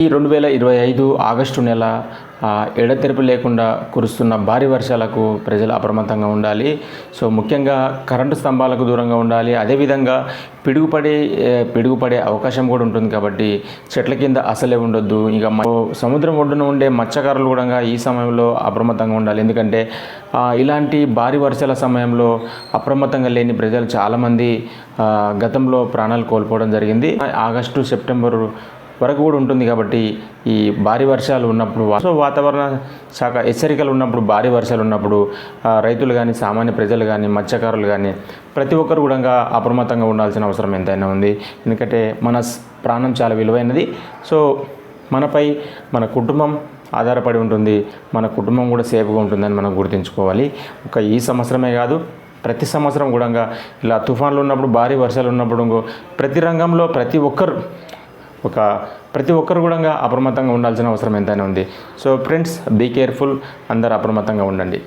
ఈ 2025 ఆగస్టు నెల ఎడతెరిపి లేకుండా కురుస్తున్న భారీ వర్షాలకు ప్రజలు అప్రమత్తంగా ఉండాలి. సో ముఖ్యంగా కరెంటు స్తంభాలకు దూరంగా ఉండాలి. అదేవిధంగా పిడుగుపడే అవకాశం కూడా ఉంటుంది కాబట్టి చెట్ల కింద అసలే ఉండొద్దు. ఇక సముద్రం ఒడ్డున ఉండే మత్స్యకారులు కూడా ఈ సమయంలో అప్రమత్తంగా ఉండాలి. ఎందుకంటే ఇలాంటి భారీ వర్షాల సమయంలో అప్రమత్తంగా లేని ప్రజలు చాలామంది గతంలో ప్రాణాలు కోల్పోవడం జరిగింది. ఆగస్టు సెప్టెంబర్ వరకు కూడా ఉంటుంది కాబట్టి ఈ భారీ వర్షాలు ఉన్నప్పుడు వాతావరణ శాఖ హెచ్చరికలు ఉన్నప్పుడు భారీ వర్షాలు ఉన్నప్పుడు రైతులు కానీ సామాన్య ప్రజలు కానీ మత్స్యకారులు కానీ ప్రతి ఒక్కరు కూడా అప్రమత్తంగా ఉండాల్సిన అవసరం ఎంతైనా ఉంది. ఎందుకంటే మన ప్రాణం చాలా విలువైనది. సో మనపై మన కుటుంబం ఆధారపడి ఉంటుంది. మన కుటుంబం కూడా సేఫ్గా ఉంటుందని మనం గుర్తుంచుకోవాలి. ఈ సంవత్సరమే కాదు, ప్రతి సంవత్సరం కూడా ఇలా తుఫాన్లు ఉన్నప్పుడు భారీ వర్షాలు ఉన్నప్పుడు ప్రతి రంగంలో ప్రతి ఒక్కరు కూడా అప్రమత్తంగా ఉండాల్సిన అవసరం ఎంతైనా ఉంది. సో ఫ్రెండ్స్, బీ కేర్ఫుల్, అందరూ అప్రమత్తంగా ఉండండి.